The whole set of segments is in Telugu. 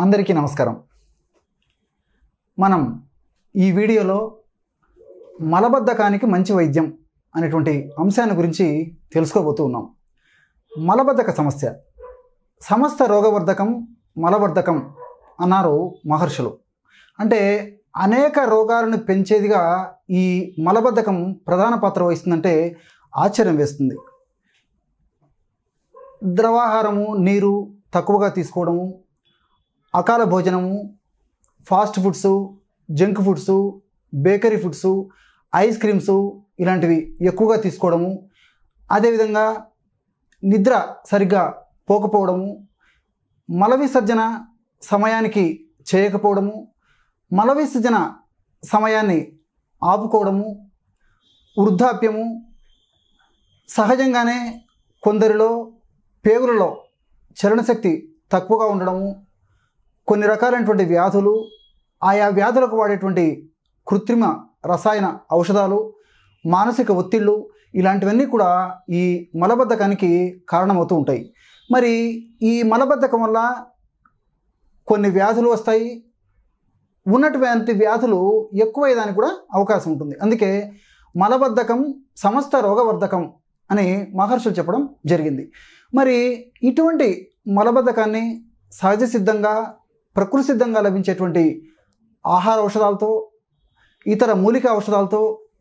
అందరికీ నమస్కారం. మనం ఈ వీడియోలో మలబద్ధకానికి మంచి వైద్యం అనేటువంటి అంశాన్ని గురించి తెలుసుకోబోతూ ఉన్నాం. మలబద్ధక సమస్య సమస్త రోగవర్ధకం మలవర్ధకం అన్నారు మహర్షులు. అంటే అనేక రోగాలను పెంచేదిగా ఈ మలబద్ధకం ప్రధాన పాత్ర వహిస్తుందంటే ఆశ్చర్యం వేస్తుంది. ద్రవాహారము, నీరు తక్కువగా తీసుకోవడము, అకాల భోజనము, fast foods, junk foods, bakery foods, ice creams ఇలాంటివి ఎక్కువగా తీసుకోవడము, అదేవిధంగా నిద్ర సరిగ్గా పోకపోవడము, మల విసర్జన సమయానికి చేయకపోవడము, మల విసర్జన సమయాన్ని ఆపుకోవడము, వృద్ధాప్యము, సహజంగానే కొందరిలో పేగులలో చలనశక్తి తక్కువగా ఉండడము, కొన్ని రకాలైనటువంటి వ్యాధులు, ఆయా వ్యాధులకు వాడేటువంటి కృత్రిమ రసాయన ఔషధాలు, మానసిక ఒత్తిళ్ళు ఇలాంటివన్నీ కూడా ఈ మలబద్ధకానికి కారణమవుతూ ఉంటాయి. మరి ఈ మలబద్ధకం వల్ల కొన్ని వ్యాధులు వస్తాయి, ఉన్నటువంటి వ్యాధులు ఎక్కువయ్యేదానికి కూడా అవకాశం ఉంటుంది. అందుకే మలబద్ధకం సమస్త రోగవర్ధకం అని మహర్షులు చెప్పడం జరిగింది. మరి ఇటువంటి మలబద్ధకాన్ని సహజ సిద్ధంగా ప్రకృతి సిద్ధంగా లభించేటువంటి ఆహార ఔషధాలతో, ఇతర మూలిక ఔషధాలతో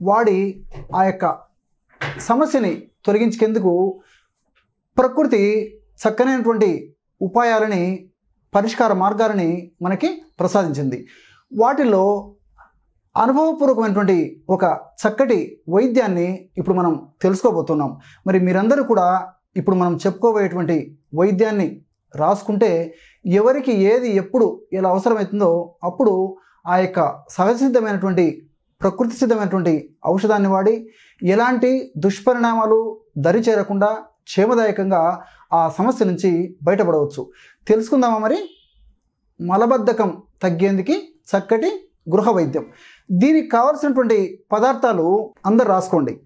వాడి ఆ యొక్క సమస్యని తొలగించేందుకు ప్రకృతి చక్కనైనటువంటి ఉపాయాలని, పరిష్కార మార్గాలని మనకి ప్రసాదించింది. వాటిల్లో అనుభవపూర్వకమైనటువంటి ఒక చక్కటి వైద్యాన్ని ఇప్పుడు మనం తెలుసుకోబోతున్నాం. మరి మీరందరూ కూడా ఇప్పుడు మనం చెప్పుకోబోయేటువంటి వైద్యాన్ని రాసుకుంటే ఎవరికి ఏది ఎప్పుడు ఎలా అవసరమవుతుందో అప్పుడు ఆ యొక్క సహజసిద్ధమైనటువంటి ప్రకృతి సిద్ధమైనటువంటి ఔషధాన్ని వాడి ఎలాంటి దుష్పరిణామాలు దరి చేరకుండా క్షేమదాయకంగా ఆ సమస్య నుంచి బయటపడవచ్చు. తెలుసుకుందామా? మరి మలబద్ధకం తగ్గేందుకు చక్కటి గృహ వైద్యం. దీనికి కావలసినటువంటి పదార్థాలు అందరు రాసుకోండి.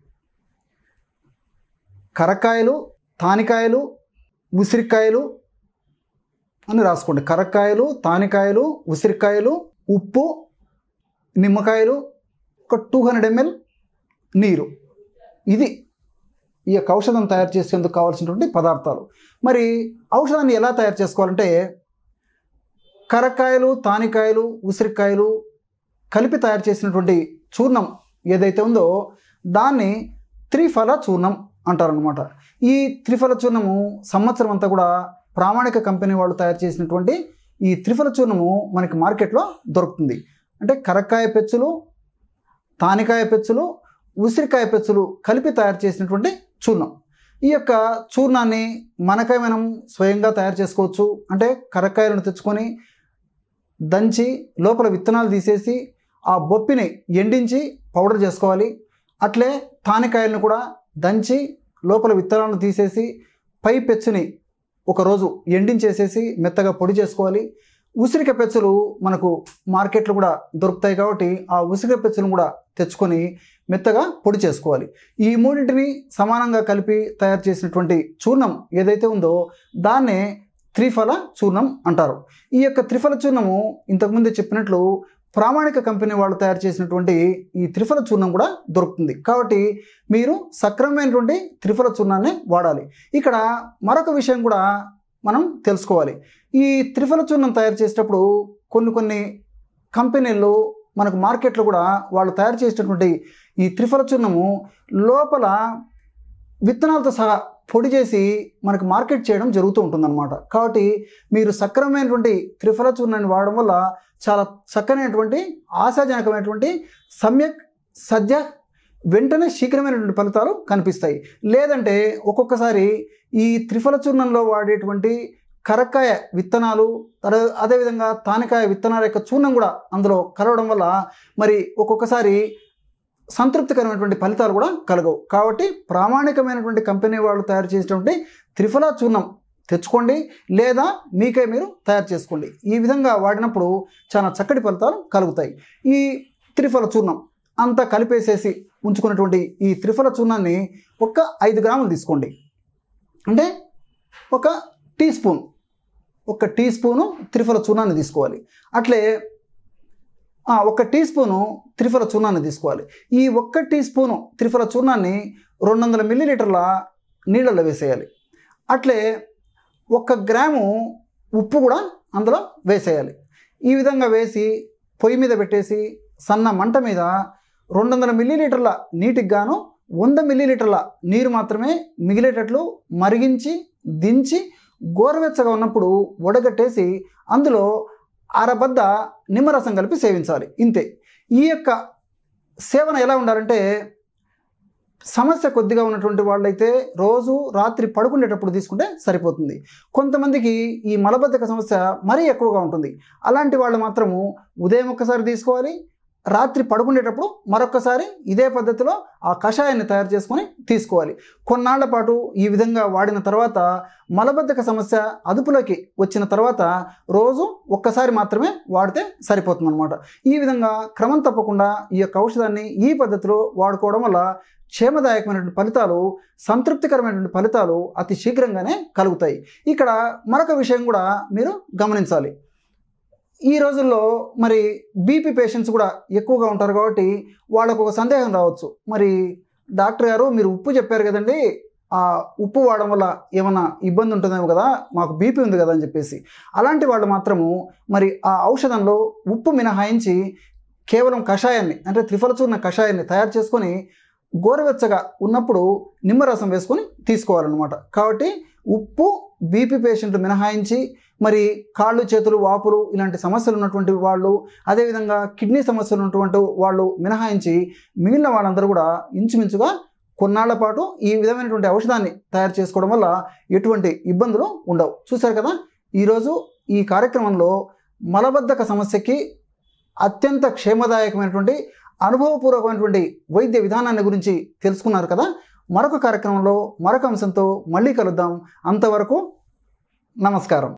కరక్కాయలు, తానికాయలు, ఉసిరికాయలు అని రాసుకోండి. కరక్కాయలు, తానికాయలు, ఉసిరికాయలు, ఉప్పు, నిమ్మకాయలు, ఒక 200 ml నీరు. ఇది ఈ యొక్క ఔషధం తయారు చేసేందుకు కావాల్సినటువంటి పదార్థాలు. మరి ఔషధాన్ని ఎలా తయారు చేసుకోవాలంటే కరక్కాయలు, తానికాయలు, ఉసిరికాయలు కలిపి తయారు చేసినటువంటి చూర్ణం ఏదైతే ఉందో దాన్ని త్రిఫల చూర్ణం అంటారనమాట. ఈ త్రిఫల చూర్ణము సంవత్సరం అంతా కూడా ప్రామాణిక కంపెనీ వాళ్ళు తయారు చేసినటువంటి ఈ త్రిఫల చూర్ణము మనకి మార్కెట్లో దొరుకుతుంది. అంటే కరక్కాయ పెచ్చులు, తానికాయ పెచ్చులు, ఉసిరికాయ పెచ్చులు కలిపి తయారు చేసినటువంటి చూర్ణం. ఈ యొక్క చూర్ణాన్ని మనకై మనం స్వయంగా తయారు చేసుకోవచ్చు. అంటే కరక్కాయలను తెచ్చుకొని దంచి లోపల విత్తనాలు తీసేసి ఆ బొప్పిని ఎండించి పౌడర్ చేసుకోవాలి. అట్లే తానికాయలను కూడా దంచి లోపల విత్తనాలను తీసేసి పై పెచ్చుని ఒకరోజు ఎండించేసేసి మెత్తగా పొడి చేసుకోవాలి. ఉసిరిక పెచ్చులు మనకు మార్కెట్లో కూడా దొరుకుతాయి కాబట్టి ఆ ఉసిరిక పెచ్చులను కూడా తెచ్చుకొని మెత్తగా పొడి చేసుకోవాలి. ఈ మూడింటిని సమానంగా కలిపి తయారు చేసినటువంటి చూర్ణం ఏదైతే ఉందో దాన్నే త్రిఫల చూర్ణం అంటారు. ఈ యొక్క త్రిఫల చూర్ణము ఇంతకుముందు చెప్పినట్లు ప్రామాణిక కంపెనీ వాళ్ళు తయారు చేసినటువంటి ఈ త్రిఫల చూర్ణం కూడా దొరుకుతుంది. కాబట్టి మీరు సక్రమమైనటువంటి త్రిఫల చూర్ణాన్ని వాడాలి. ఇక్కడ మరొక విషయం కూడా మనం తెలుసుకోవాలి. ఈ త్రిఫల చూర్ణం తయారు చేసేటప్పుడు కొన్ని కంపెనీలు మనకు మార్కెట్లో కూడా వాళ్ళు తయారు చేసేటటువంటి ఈ త్రిఫల చూర్ణము లోపల విత్తనాలతో సహా పొడి చేసి మనకు మార్కెట్ చేయడం జరుగుతూ ఉంటుందన్నమాట. కాబట్టి మీరు సక్రమమైనటువంటి త్రిఫల చూర్ణాన్ని వాడడం వల్ల చాలా చక్కనైనటువంటి ఆశాజనకమైనటువంటి సమ్యక్ సద్య వెంటనే శీఘ్రమైనటువంటి ఫలితాలు కనిపిస్తాయి. లేదంటే ఒక్కొక్కసారి ఈ త్రిఫల చూర్ణంలో వాడేటువంటి కరక్కాయ విత్తనాలు, అదేవిధంగా తానికాయ విత్తనాల యొక్క చూర్ణం కూడా అందులో కలవడం వల్ల మరి ఒక్కొక్కసారి సంతృప్తికరమైనటువంటి ఫలితాలు కూడా కలగవు. కాబట్టి ప్రామాణికమైనటువంటి కంపెనీ వాళ్ళు తయారు చేసినటువంటి త్రిఫల చూర్ణం తెచ్చుకోండి, లేదా మీకే మీరు తయారు చేసుకోండి. ఈ విధంగా వాడినప్పుడు చాలా చక్కటి ఫలితాలు కలుగుతాయి. ఈ త్రిఫల చూర్ణం అంతా కలిపేసేసి ఉంచుకున్నటువంటి ఈ త్రిఫల చూర్ణాన్ని ఒక 5 గ్రాములు తీసుకోండి. అంటే ఒక teaspoon 1 teaspoon triphala చూర్ణాన్ని తీసుకోవాలి. అట్లే 1 టీ స్పూను త్రిఫల చూర్ణాన్ని తీసుకోవాలి. ఈ 1 టీ స్పూను త్రిఫల చూర్ణాన్ని 200 మిల్లీలీటర్ల నీళ్ళల్లో వేసేయాలి. అట్లే 1 గ్రాము ఉప్పు కూడా అందులో వేసేయాలి. ఈ విధంగా వేసి పొయ్యి మీద పెట్టేసి సన్న మంట మీద 200 మిల్లీలీటర్ల నీటికి గాను 100 మిల్లీలీటర్ల నీరు మాత్రమే మిగిలేటట్లు మరిగించి దించి గోరువెచ్చగా ఉన్నప్పుడు వడగట్టేసి అందులో అరబద్ద నిమ్మరసం కలిపి సేవించాలి. ఇంతే. ఈ యొక్క సేవన ఎలా ఉండాలంటే సమస్య కొద్దిగా ఉన్నటువంటి వాళ్ళైతే రోజు రాత్రి పడుకునేటప్పుడు తీసుకుంటే సరిపోతుంది. కొంతమందికి ఈ మలబద్ధక సమస్య మరీ ఎక్కువగా ఉంటుంది. అలాంటి వాళ్ళు మాత్రము ఉదయం ఒక్కసారి తీసుకోవాలి, రాత్రి పడుకునేటప్పుడు మరొకసారి ఇదే పద్ధతిలో ఆ కషాయాన్ని తయారు చేసుకొని తీసుకోవాలి. కొన్నాళ్ల పాటు ఈ విధంగా వాడిన తర్వాత మలబద్ధక సమస్య అదుపులోకి వచ్చిన తర్వాత రోజు ఒక్కసారి మాత్రమే వాడితే సరిపోతుంది అన్నమాట. ఈ విధంగా క్రమం తప్పకుండా ఈ యొక్క ఔషధాన్ని ఈ పద్ధతిలో వాడుకోవడం వల్ల క్షేమదాయకమైనటువంటి ఫలితాలు, సంతృప్తికరమైనటువంటి ఫలితాలు అతి శీఘ్రంగానే కలుగుతాయి. ఇక్కడ మరొక విషయం కూడా మీరు గమనించాలి. ఈ రోజుల్లో మరి బీపీ పేషెంట్స్ కూడా ఎక్కువగా ఉంటారు కాబట్టి వాళ్ళకు ఒక సందేహం రావచ్చు. మరి డాక్టర్ గారు మీరు ఉప్పు చెప్పారు కదండి, ఆ ఉప్పు వాడడం వల్ల ఏమైనా ఇబ్బంది ఉంటుందేమో కదా, మాకు బీపీ ఉంది కదా అని చెప్పేసి. అలాంటి వాళ్ళు మాత్రము మరి ఆ ఔషధంలో ఉప్పు మినహాయించి కేవలం కషాయాన్ని అంటే త్రిఫల చూర్ణ కషాయాన్ని తయారు చేసుకొని గోరువెచ్చగా ఉన్నప్పుడు నిమ్మరసం వేసుకొని తీసుకోవాలన్నమాట. కాబట్టి ఉప్పు బీపీ పేషెంట్లు మినహాయించి మరి కాళ్ళు చేతులు వాపులు ఇలాంటి సమస్యలు ఉన్నటువంటి వాళ్ళు, అదేవిధంగా కిడ్నీ సమస్యలు ఉన్నటువంటి వాళ్ళు మినహాయించి మిగిలిన వాళ్ళందరూ కూడా ఇంచుమించుగా కొన్నాళ్ల పాటు ఈ విధమైనటువంటి ఔషధాన్ని తయారు చేసుకోవడం వల్ల ఎటువంటి ఇబ్బందులు ఉండవు. చూశారు కదా, ఈరోజు ఈ కార్యక్రమంలో మలబద్ధక సమస్యకి అత్యంత క్షేమదాయకమైనటువంటి అనుభవపూర్వకమైనటువంటి వైద్య విధానాన్ని గురించి తెలుసుకున్నారు కదా. మరొక కార్యక్రమంలో మరొక అంశంతో మళ్ళీ కలుద్దాం. అంతవరకు నమస్కారం.